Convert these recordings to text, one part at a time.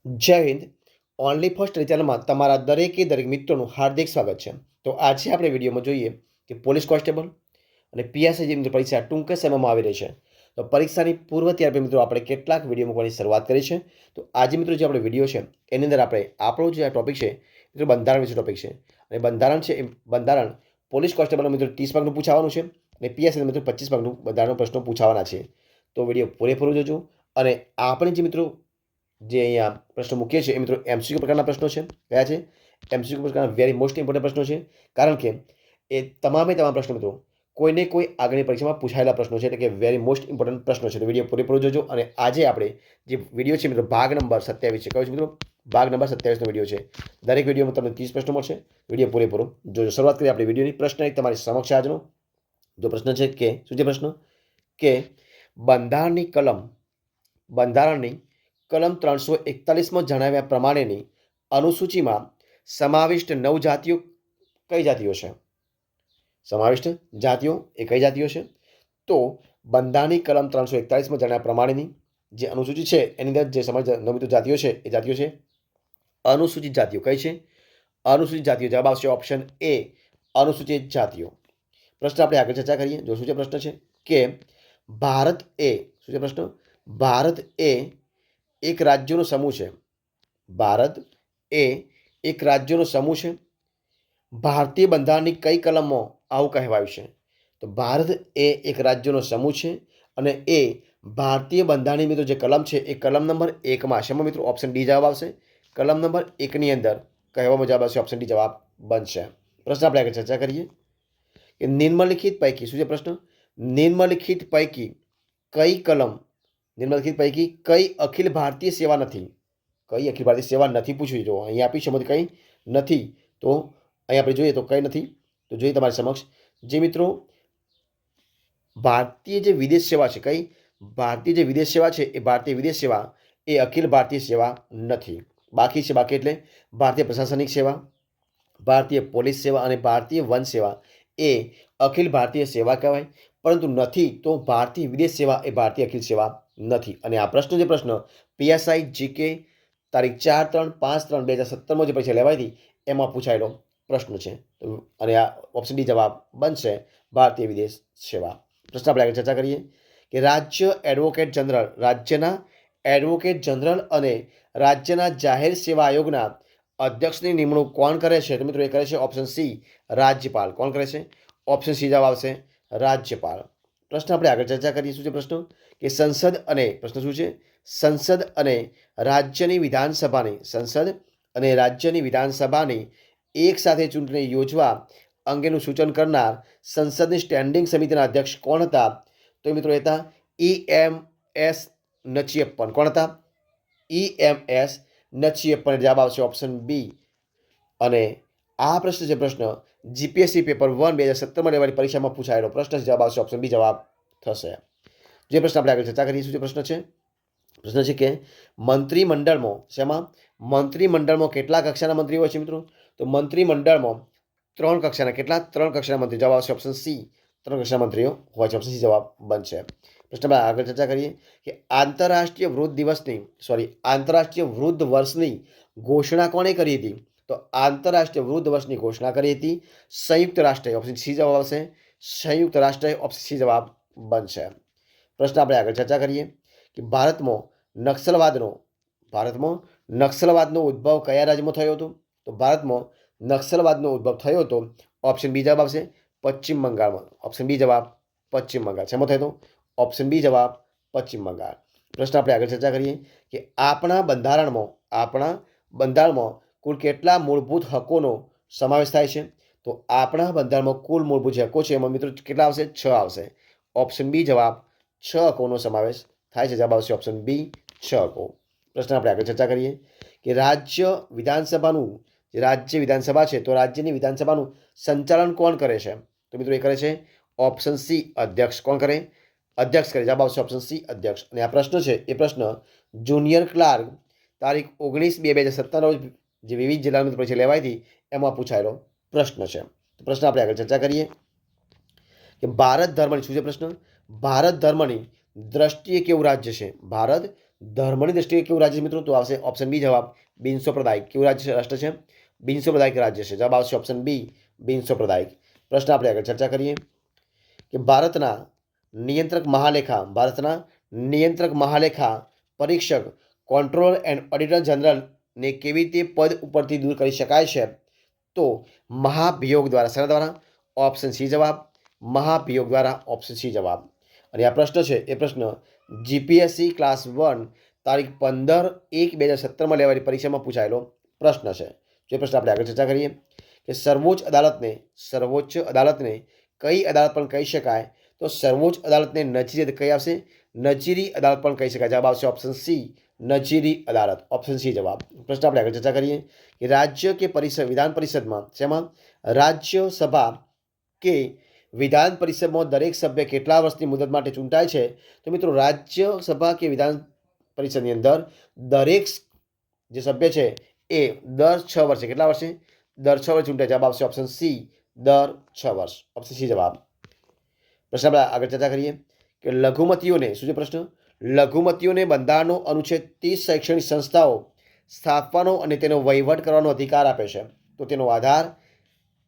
જય Hind. Only for study ચેનલમાં તમારા દરેક મિત્રોનું હાર્દિક સ્વાગત છે. તો આજે આપણે વિડીયોમાં જોઈએ કે પોલીસ કોન્સ્ટેબલ અને પીએસઆઈ જેવી પરીક્ષા ટૂંક સમયમાં આવી રહી છે. તો પરીક્ષાની પૂર્વ ત્યાર મિત્રો આપણે કેટલાક વિડીયો મૂકવાની શરૂઆત કરી છે. તો આજે મિત્રો જે આપણે વિડીયો છે એની અંદર આપણે આપણો જે ટોપિક છે મિત્રો બંધારણ વિશે ટોપિક છે. અને બંધારણ છે એ બંધારણ પોલીસ કોન્સ્ટેબલનો મિત્રો 30 માર્કનું પૂછાવાનું છે અને પીએસઆઈ મિત્રો 25 માર્કનું બંધારણનો પ્રશ્નો પૂછાવાના છે. તો વિડીયો પૂરેપૂરો જોજો. અને આપણે જે મિત્રો જે અહીંયા પ્રશ્નો મૂકીએ છીએ એ મિત્રો એમસીક્યુ પ્રકારના પ્રશ્નો છે. કયા છે? એમસીક્યુ પ્રકારના વેરી મોસ્ટ ઇમ્પોર્ટન્ટ પ્રશ્નો છે. કારણ કે એ તમામ પ્રશ્નો મિત્રો કોઈને કોઈ આગળની પરીક્ષામાં પૂછાયેલા પ્રશ્નો છે, એટલે કે વેરી મોસ્ટ ઇમ્પોર્ટન્ટ પ્રશ્નો છે. તો વિડીયો પૂરેપૂરો જોજો. અને આજે આપણે જે વિડીયો છે મિત્રો ભાગ નંબર 27 છે. કયો છે મિત્રો? ભાગ નંબર 27નો વિડીયો છે. દરેક વિડીયોમાં તમને 30 પ્રશ્નો મળશે. વિડીયો પૂરેપૂરો જોજો. શરૂઆત કરીએ આપણે વિડીયોની. પ્રશ્ન એક તમારી સમક્ષ આજનો જો પ્રશ્ન છે કે શું છે પ્રશ્ન? કે બંધારણની કલમ 341માં જણાવ્યા પ્રમાણેની અનુસૂચિમાં સમાવિષ્ટ 9 જાતિઓ કઈ જાતિઓ છે? સમાવિષ્ટ જાતિઓ એ કઈ જાતિઓ છે? તો બંધારણની કલમ 341માં જણાવ્યા પ્રમાણેની જે અનુસૂચિ છે એની અંદર જે સમાવિષ્ટ જાતિઓ છે એ જાતિઓ છે અનુસૂચિત જાતિઓ. કઈ છે? અનુસૂચિત જાતિઓ. જવાબ આવશે ઓપ્શન એ, અનુસૂચિત જાતિઓ. પ્રશ્ન આપણે આગળ ચર્ચા કરીએ. જો શું છે પ્રશ્ન છે કે ભારત એ શું છે પ્રશ્ન? ભારત એ એક રાજ્યોનો સમૂહ છે. ભારત એ એક રાજ્યોનો સમૂહ છે. ભારતીય બંધારણની કઈ કલમમાં આવું કહેવાયું છે? તો ભારત એ એક રાજ્યોનો સમૂહ છે અને એ ભારતીય બંધારણની મિત્રો જે કલમ છે એ કલમ નંબર 1માં. શેમાં મિત્રો? ઓપ્શન ડી જવાબ આવશે. કલમ નંબર 1ની અંદર કહેવામાં જવાબ આવશે. ઓપ્શન ડી જવાબ બનશે. પ્રશ્ન આપણે આગળ ચર્ચા કરીએ કે નિમ્નલિખિત પૈકી શું છે પ્રશ્ન? નિમ્નલિખિત પૈકી કઈ કલમ નિમ્નલિખિત પૈકી કઈ અખિલ ભારતીય સેવા નથી? કઈ અખિલ ભારતીય સેવા નથી પૂછવી. જો અહીંયા આપી છે કઈ નથી, તો અહીંયા આપણે જોઈએ તો કઈ નથી. તો જોઈએ તમારી સમક્ષ જે મિત્રો ભારતીય જે વિદેશ સેવા છે, કઈ ભારતીય જે વિદેશ સેવા છે એ ભારતીય વિદેશ સેવા એ અખિલ ભારતીય સેવા નથી. બાકી છે. બાકી એટલે ભારતીય પ્રશાસનિક સેવા, ભારતીય પોલીસ સેવા અને ભારતીય વન સેવા એ અખિલ ભારતીય સેવા કહેવાય. પરંતુ નથી તો ભારતીય વિદેશ સેવા એ ભારતીય અખિલ સેવા નથી. અને આ પ્રશ્ન જે પ્રશ્ન પીએસઆઈ જીકે તારીખ 4/3/5/2017માં જે પરીક્ષા લેવાઈ હતી એમાં પૂછાયેલો પ્રશ્ન છે. અને આ ઓપ્શન ડી જવાબ બનશે, ભારતીય વિદેશ સેવા. પ્રશ્ન આપણે આગળ ચર્ચા કરીએ કે રાજ્યના એડવોકેટ જનરલ અને રાજ્યના જાહેર સેવા આયોગના અધ્યક્ષની નિમણૂક કોણ કરે છે? તો મિત્રો એ કરે છે ઓપ્શન સી, રાજ્યપાલ. કોણ કરે છે? ઓપ્શન સી જવાબ આવશે, રાજ્યપાલ. પ્રશ્ન આપણે આગળ ચર્ચા કરીએ. શું છે પ્રશ્ન? કે સંસદ અને રાજ્યની વિધાનસભાની એક સાથે ચૂંટણી યોજવા અંગેનું સૂચન કરનાર સંસદની સ્ટેન્ડિંગ સમિતિના અધ્યક્ષ કોણ હતા? તો મિત્રો એ હતા EMS નચિયપ્પન. કોણ હતા? EMS નચિયપ્પન. જવાબ આવશે ઓપ્શન બી. અને આ પ્રશ્ન છે પ્રશ્ન જીપીએસસી પેપર 1 2017માં લેવાયેલી પરીક્ષામાં પૂછાયેલો પ્રશ્ન છે. જવાબ આવશે ઓપ્શન બી જવાબ થશે. જે પ્રશ્ન આપણે આગળ ચર્ચા કરીએ. શું છે પ્રશ્ન છે? પ્રશ્ન છે કે મંત્રીમંડળમાં કેટલા કક્ષાના મંત્રી હોય છે મિત્રો? તો મંત્રીમંડળમાં 3 કક્ષાના. કેટલા? 3 કક્ષાના મંત્રી. જવાબ આવશે ઓપ્શન સી, 3 કક્ષાના મંત્રીઓ હોય છે. ઓપ્શન સી જવાબ બનશે. પ્રશ્ન આપણે આગળ ચર્ચા કરીએ કે આંતરરાષ્ટ્રીય વૃદ્ધ વર્ષની ઘોષણા કોણે કરી હતી? તો આંતરરાષ્ટ્રીય વૃદ્ધ વર્ષની ઘોષણા કરી હતી સંયુક્ત રાષ્ટ્રએ. ઓપ્શન સી જવાબ આવશે, સંયુક્ત રાષ્ટ્રએ. ઓપ્શન સી જવાબ બનશે. પ્રશ્ન આપણે આગળ ચર્ચા કરીએ કે ભારતમાં નક્સલવાદનો ઉદ્ભવ કયા રાજ્યમાં થયો હતો? તો ભારતમાં નક્સલવાદનો ઉદ્ભવ થયો હતો. ઓપ્શન બી જવાબ આવશે, પશ્ચિમ બંગાળમાં. ઓપ્શન બી જવાબ પશ્ચિમ બંગાળ. શેમાં થયો હતો? ઓપ્શન બી જવાબ પશ્ચિમ બંગાળ. પ્રશ્ન આપણે આગળ ચર્ચા કરીએ કે આપણા બંધારણમાં કુલ કેટલા મૂળભૂત હકોનો સમાવેશ થાય છે? તો આપણા બંધારણમાં કુલ મૂળભૂત જે હકો છે એમાં મિત્રો કેટલા આવશે? 6 આવશે. ઓપ્શન બી જવાબ 6 હકોનો સમાવેશ થાય છે. જવાબ આવશે ઓપ્શન બી, 6 હકો. પ્રશ્ન આપણે આગળ ચર્ચા કરીએ કે રાજ્ય વિધાનસભા છે તો રાજ્યની વિધાનસભાનું સંચાલન કોણ કરે છે? તો મિત્રો એ કરે છે ઓપ્શન સી, અધ્યક્ષ. કોણ કરે? અધ્યક્ષ કરે. જવાબ આવશે ઓપ્શન સી, અધ્યક્ષ. અને આ પ્રશ્ન છે એ પ્રશ્ન જુનિયર ક્લાર્ક તારીખ 19/2/2017 રોજ જે વિવિધ જિલ્લાની પરીક્ષા લેવાઈ હતી એમાં પૂછાયેલો પ્રશ્ન છે. તો પ્રશ્ન આપણે આગળ ચર્ચા કરીએ કે ભારત ધર્મની શું છે પ્રશ્ન? ભારત ધર્મની દ્રષ્ટિએ કેવું રાજ્ય છે? ભારત ધર્મની દ્રષ્ટિએ કેવું રાજ્ય છે મિત્રો? તો આવશે ઓપ્શન બી જવાબ બિન સાંપ્રદાયિક. કેવું રાજ્ય રાષ્ટ્ર છે? બિન સાંપ્રદાયિક રાજ્ય છે. જવાબ આવશે ઓપ્શન બી બિન સાંપ્રદાયિક. પ્રશ્ન આપણે આગળ ચર્ચા કરીએ કે ભારતના નિયંત્રક મહાલેખા પરીક્ષક કોન્ટ્રોલર એન્ડ ઓડિટર જનરલને કેવી રીતે પદ ઉપરથી દૂર કરી શકાય છે? તો મહાભિયોગ દ્વારા. શેના દ્વારા? ઓપ્શન સી જવાબ મહાભિયોગ દ્વારા. ઓપ્શન સી જવાબ. અને આ પ્રશ્ન છે એ પ્રશ્ન જીપીએસસી ક્લાસ 1 તારીખ 15/1/2017 લેવાયેલી પરીક્ષામાં પૂછાયેલો પ્રશ્ન છે. જે પ્રશ્ન આપણે આગળ ચર્ચા કરીએ કે સર્વોચ્ચ અદાલતને કઈ અદાલત પણ કહી શકાય? તો સર્વોચ્ચ અદાલતને નજીરી કઈ આવશે? નજીરી અદાલત પણ કહી શકાય. જવાબ આવશે ઓપ્શન સી નજીરી અદાલત. ઓપ્શન સી જવાબ. પ્રશ્ન આપણે આગળ ચર્ચા કરીએ કે રાજ્ય કે વિધાન પરિષદમાં શેમાં? રાજ્યસભા કે વિધાન પરિષદમાં દરેક સભ્ય કેટલા વર્ષની મુદત માટે ચૂંટાય છે? તો મિત્રો રાજ્યસભા કે વિધાન પરિષદની અંદર દરેક જે સભ્ય છે એ દર 6 વર્ષે કેટલા વર્ષે? દર 6 વર્ષે ચૂંટાય. જવાબ આવશે ઓપ્શન સી દર 6 વર્ષ. ઓપ્શન સી જવાબ. પ્રશ્ન આપણે આગળ ચર્ચા કરીએ કે લઘુમતીઓને શું છે પ્રશ્ન? લઘુમતીઓને બંધારણનો અનુચ્છેદ 30 શૈક્ષણિક સંસ્થાઓ સ્થાપવાનો અને તેનો વહીવટ કરવાનો અધિકાર આપે છે. તો તેનો આધાર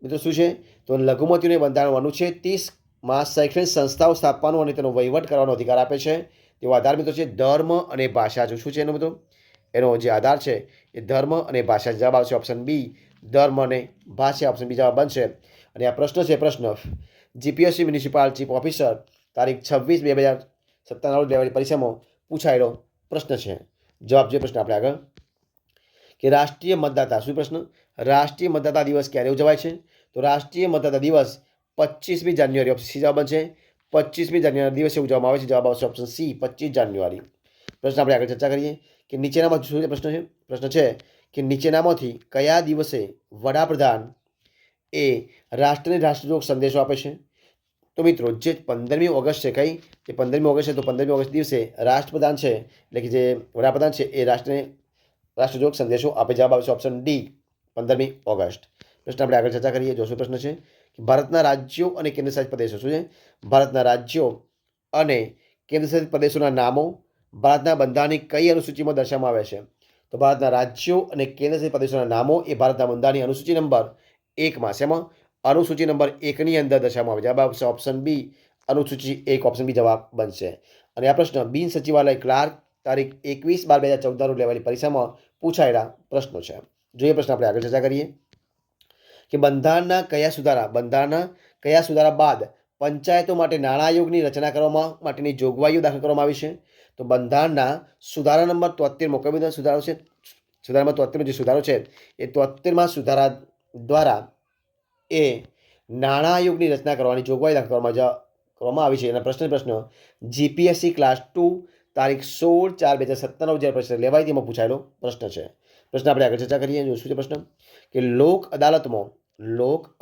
મિત્રો શું છે? તો લઘુમતીઓને બંધારણનો અનુચ્છેદ 30માં શૈક્ષણિક સંસ્થાઓ સ્થાપવાનો અને તેનો વહીવટ કરવાનો અધિકાર આપે છે. તેવો આધાર મિત્રો છે ધર્મ અને ભાષા. શું છે એનો મિત્રો? એનો જે આધાર છે એ ધર્મ અને ભાષા. જવાબ આવશે ઓપ્શન બી ધર્મ અને ભાષા. ઓપ્શન બી જવાબ બનશે. અને આ પ્રશ્ન છે પ્રશ્ન જીપીએસસી મ્યુનિસિપલ ચીફ ઓફિસર તારીખ 26/2017 લેવાયેલી પરીક્ષામાં પૂછાયેલો પ્રશ્ન છે. જવાબ જે પ્રશ્ન આપણે આગળ કે રાષ્ટ્રીય મતદાતા શું પ્રશ્ન? રાષ્ટ્રીય મતદાતા દિવસ ક્યારે ઉજવાય છે? તો રાષ્ટ્રીય મતદાતા દિવસ 25મી જાન્યુઆરી. ઓપ્શન સી જવાબ બનશે 25મી જાન્યુઆરી દિવસે ઉજવવામાં આવે છે. જવાબ આવશે ઓપ્શન સી 25 જાન્યુઆરી. પ્રશ્ન આપણે આગળ ચર્ચા કરીએ કે નીચેનામાં શું પ્રશ્ન છે? પ્રશ્ન છે કે નીચેનામાંથી કયા દિવસે વડાપ્રધાન એ રાષ્ટ્રને રાષ્ટ્રજોગ સંદેશો આપે છે? તો મિત્રો જે 15મી ઓગસ્ટ છે કઈ? જે 15મી ઓગસ્ટ છે તો 15મી ઓગસ્ટ દિવસે રાષ્ટ્રપ્રધાન છે એટલે કે જે વડાપ્રધાન છે એ રાષ્ટ્રને રાષ્ટ્રજોગ સંદેશો આપે. જવાબ આવશે ઓપ્શન ડી 15મી ઓગસ્ટ. પ્રશ્ન આપણે આગળ ચર્ચા કરીએ. જોશું પ્રશ્ન છે કે ભારતના રાજ્યો અને કેન્દ્રશાસિત પ્રદેશો શું છે? ભારતના રાજ્યો અને કેન્દ્રશાસિત પ્રદેશોના નામો ભારતના બંધારણની કઈ અનુસૂચિમાં દર્શાવવામાં આવે છે? તો ભારતના રાજ્યો અને કેન્દ્રશાસિત પ્રદેશોના નામો એ ભારતના બંધારણની અનુસૂચિ નંબર 1માં શેમાં? અનુસૂચિ નંબર 1ની અંદર દર્શાવવામાં આવે. જવાબ આવશે ઓપ્શન બી અનુસૂચિ 1. ઓપ્શન બી જવાબ બનશે. અને આ પ્રશ્ન બિન સચિવાલય ક્લાર્ક તારીખ 21/12/2014 લેવાયેલી પરીક્ષામાં પૂછાયેલા પ્રશ્નો છે. જોઈએ પ્રશ્ન આપણે આગળ ચર્ચા કરીએ કે બંધારણના કયા સુધારા બાદ પંચાયતો માટે નાણાં આયોગની રચના કરવા માટેની જોગવાઈઓ દાખલ કરવામાં આવી છે? તો બંધારણના સુધારા નંબર 73 કયો બધા સુધારો છે? સુધારા નંબર 73 જે સુધારો છે એ 73માં સુધારા દ્વારા એ નાણાં આયોગની રચના કરવાની જોગવાઈ દાખલ કરવામાં આવી છે. એના પ્રશ્ન જીપીએસસી ક્લાસ 2 તારીખ 16/4/2017 જ્યારે પ્રશ્ન લેવાય તેમાં પૂછાયેલો પ્રશ્ન છે. પ્રશ્ન આપણે આગળ ચર્ચા કરીએ. શું છે પ્રશ્ન કે લોક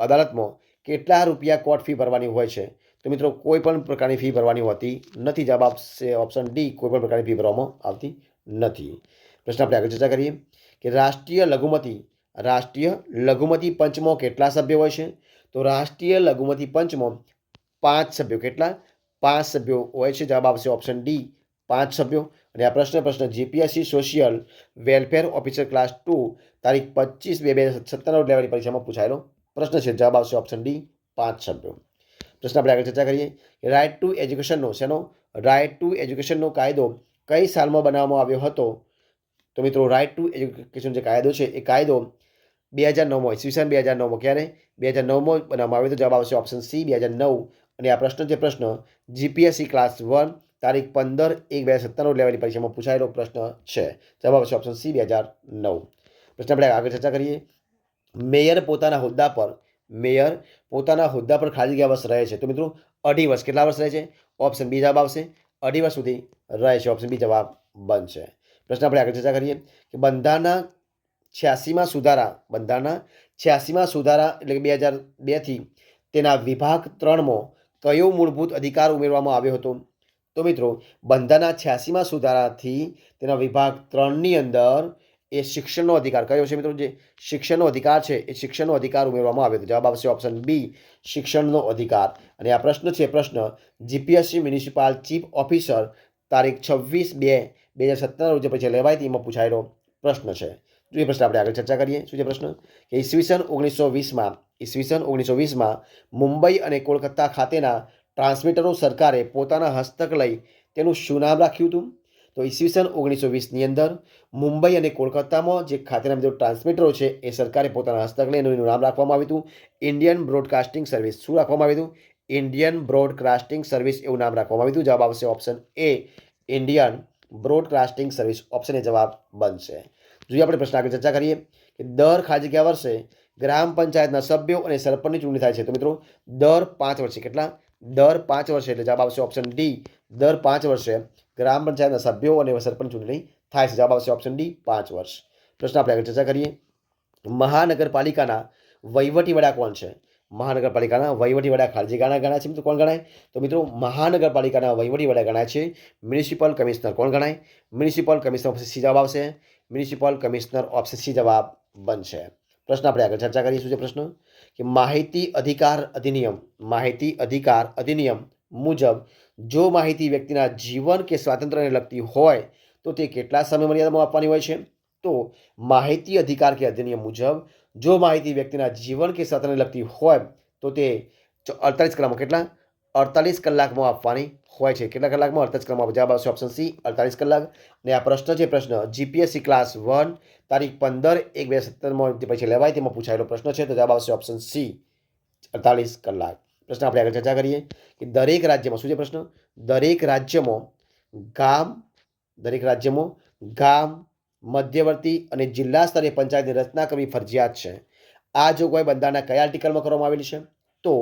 અદાલતમાં કેટલા રૂપિયા કોર્ટ ફી ભરવાની હોય છે? તો મિત્રો કોઈ પણ પ્રકારની ફી ભરવાની હોતી નથી. જવાબ આપશે ઓપ્શન ડી કોઈ પણ પ્રકારની ફી ભરવામાં આવતી નથી. પ્રશ્ન આપણે આગળ ચર્ચા કરીએ કે રાષ્ટ્રીય લઘુમતી પંચમાં કેટલા સભ્યો હોય છે? તો રાષ્ટ્રીય લઘુમતી પંચમાં 5 સભ્યો. કેટલા? 5 સભ્યો હોય છે. જવાબ આવશે ઓપ્શન ડી 5 સભ્યો. અને આ પ્રશ્ન GPSC social welfare officer class 2 તારીખ 25/2017 લેવાયેલી પરીક્ષામાં પૂછાયેલો પ્રશ્ન છે. જવાબ આવશે ઓપ્શન ડી 5 સભ્યો. પ્રશ્ન આપણે આગળ ચર્ચા કરીએ રાઇટ ટુ એજ્યુકેશનનો કાયદો કઈ સાલમાં બનાવવામાં આવ્યો હતો? તો મિત્રો રાઇટ ટુ એજ્યુકેશન જે કાયદો છે એ કાયદો 2009માં ઈસવીસન 2009માં ક્યારે? 2009માં બનાવવામાં આવ્યો તો જવાબ આવશે ઓપ્શન સી 2009. અને આ પ્રશ્ન જીપીએસસી ક્લાસ 1 તારીખ 15/1/2017 લેવાયેલી પરીક્ષામાં પૂછાયેલો પ્રશ્ન છે. જવાબ આવશે ઓપ્શન સી 2009. પ્રશ્ન આપણે આગળ ચર્ચા કરીએ મેયર પોતાના હોદ્દા પર ખાલી જગ્યા વર્ષ રહે છે? તો મિત્રો 2.5 વર્ષ. કેટલા વર્ષ રહે છે? ઓપ્શન બી જવાબ આવશે 2.5 વર્ષ સુધી રહે છે. ઓપ્શન બી જવાબ બનશે. પ્રશ્ન આપણે આગળ ચર્ચા કરીએ કે બંધારણના 86માં સુધારા એટલે કે 2002થી તેના વિભાગ 3માં કયો મૂળભૂત અધિકાર ઉમેરવામાં આવ્યો હતો? તો મિત્રો બંધારણના 86માં સુધારાથી તેના વિભાગ 3ની અંદર એ શિક્ષણનો અધિકાર કયો છે મિત્રો? જે શિક્ષણનો અધિકાર છે એ શિક્ષણનો અધિકાર ઉમેરવામાં આવ્યો હતો. જવાબ આવશે ઓપ્શન બી શિક્ષણનો અધિકાર. અને આ પ્રશ્ન જીપીએસસી મ્યુનિસિપલ ચીફ ઓફિસર તારીખ 26/2/2017 રોજ પરીક્ષા લેવાઈ હતી એમાં પૂછાયેલો પ્રશ્ન છે. જો એ પ્રશ્ન આપણે આગળ ચર્ચા કરીએ. શું છે પ્રશ્ન કે ઈસવીસન 1920માં મુંબઈ અને કોલકાતા ખાતેના ટ્રાન્સમીટરો સરકારે પોતાના હસ્તક લઈ તેનું શું નામ રાખ્યું હતું? તો ઈસવીસન 1920ની અંદર મુંબઈ અને કોલકાતામાં જે ખાતેના જે ટ્રાન્સમીટરો છે એ સરકારે પોતાના હસ્તક લઈ એનું નામ રાખવામાં આવ્યું હતું ઇન્ડિયન બ્રોડકાસ્ટિંગ સર્વિસ. શું રાખવામાં આવ્યું હતું? ઇન્ડિયન બ્રોડકાસ્ટિંગ સર્વિસ એવું નામ રાખવામાં આવ્યું હતું. જવાબ આવશે option A, Indian broadcasting service. Option A જવાબ બનશે. જોઈએ આપણે પ્રશ્ન આગળ ચર્ચા કરીએ કે દર ખાલી જગ્યા વર્ષે ગ્રામ પંચાયતના સભ્યો અને સરપંચની ચૂંટણી થાય છે. તો મિત્રો દર 5 વર્ષે, કેટલા? દર 5 વર્ષે, એટલે જવાબ આવશે ઓપ્શન ડી, દર 5 વર્ષે ગ્રામ પંચાયતના સભ્યો અને સરપંચ ચૂંટણી થાય છે. જવાબ આવશે ઓપ્શન ડી, 5 વર્ષ. પ્રશ્ન આપણે આગળ ચર્ચા કરીએ. મહાનગરપાલિકાના વહીવટી વડા કોણ છે? મહાનગરપાલિકાના વહીવટી વડા ખાલી જગ્યાના ગણાય છે. મિત્રો કોણ ગણાય? તો મિત્રો મહાનગરપાલિકાના વહીવટી વડા ગણાય છે મ્યુનિસિપલ કમિશનર. કોણ ગણાય? Municipal commissioner. ઓપ્શન સી જવાબ આવશે. Municipal commissioner. ઓપ્શન સી જવાબ બનશે. પ્રશ્ન આપણે આગળ ચર્ચા કરીએ. શું છે પ્રશ્ન કે માહિતી અધિકાર અધિનિયમ મુજબ જો માહિતી વ્યક્તિના જીવન કે સ્વાતંત્ર્યને લગતી હોય તો તે કેટલા સમય મર્યાદામાં આપવાની હોય છે? તો માહિતી અધિકાર કે અધિનિયમ મુજબ જો માહિતી વ્યક્તિના જીવન કે સ્વાતંત્ર્યને લગતી હોય તો તે 48 કલાકમાં, કેટલા? 48 કલાકમાં આપવાની હોય છે. કેટલા કલાકમાં? 48 કલાકમાં. જવાબ આવશે ઓપ્શન સી, 48 કલાક. અને આ પ્રશ્ન છે જીપીએસસી ક્લાસ 1 તારીખ 15/1/2017 જે પરીક્ષા લેવાય તેમાં પૂછાયેલો પ્રશ્ન છે. તો જવાબ આવશે ઓપ્શન સી, 48 કલાક. પ્રશ્ન આપણે આગળ ચર્ચા કરીએ કે દરેક રાજ્યમાં, શું છે પ્રશ્ન? દરેક રાજ્યમાં ગામ, મધ્યવર્તી અને જિલ્લા સ્તરે પંચાયતની રચના કરવી ફરજિયાત છે. આ જોગવાઈ બંધારણના કયા આર્ટિકલમાં કરવામાં આવેલી છે? તો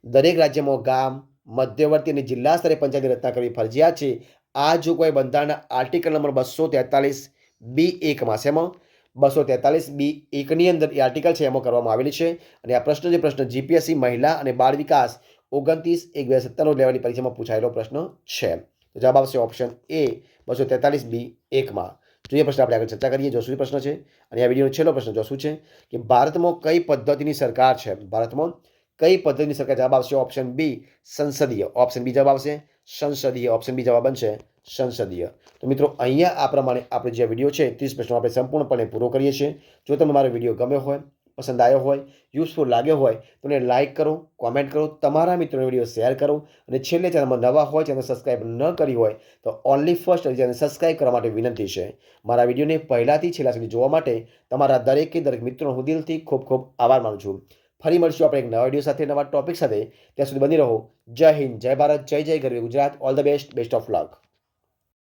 દરેક રાજ્યમાં ગામ, મધ્યવર્તી અને જિલ્લા સ્તરે પંચાયતની રચના કરવી ફરજિયાત છે. આ જોગવાઈ બંધારણના આર્ટિકલ નંબર 243(b)(1) શેમાં? 243(b)(1) અંદર એ આર્ટિકલ છે એમાં કરવામાં આવેલી છે. અને આ પ્રશ્ન જીપીએસસી મહિલા અને બાળ વિકાસ 29/1/2017 લેવાની પરીક્ષામાં પૂછાયેલો પ્રશ્ન છે. તો જવાબ આવશે ઓપ્શન એ, 243(b)(1). જોઈએ પ્રશ્ન આપણે આગળ ચર્ચા કરીએ. જો શું પ્રશ્ન છે અને આ વિડીયોનો છેલ્લો પ્રશ્ન જો શું છે કે ભારતમાં કઈ પદ્ધતિની સરકાર છે? ભારતમાં કઈ પદ્ધતિની સરકાર? જવાબ આવશે ઓપ્શન બી, સંસદીય. ઓપ્શન બી જવાબ આવશે, સંસદીય. ઓપ્શન બી જવાબ બનશે, સંસદીય. તો મિત્રો અહીંયા આ પ્રમાણે આપણે જે વિડીયો છે 30 પ્રશ્નો આપણે સંપૂર્ણપણે પૂરો કરીએ છીએ. જો તમને મારો વિડીયો ગમ્યો હોય, પસંદ આવ્યો હોય, યુઝફુલ લાગ્યો હોય તો એને લાઇક કરો, કોમેન્ટ કરો, તમારા મિત્રોને વિડીયો શેર કરો અને છેલ્લે ચેનલમાં નવા હોય, ચેનલ સબસ્ક્રાઈબ ન કરી હોય તો ઓનલી ફર્સ્ટ ચેનલ સબસ્ક્રાઈબ કરવા માટે વિનંતી છે. મારા વિડીયોને પહેલાંથી છેલ્લા સુધી જોવા માટે તમારા દરેક મિત્રોનો હું દિલથી ખૂબ ખૂબ આભાર માનું છું. ફરી મળીશું આપણે એક નવા વિડીયો સાથે, નવા ટોપિક સાથે. ત્યાં સુધી બની રહો. જય હિન્દ, જય ભારત, જય જય ગરવી Gujarat. All the best of luck.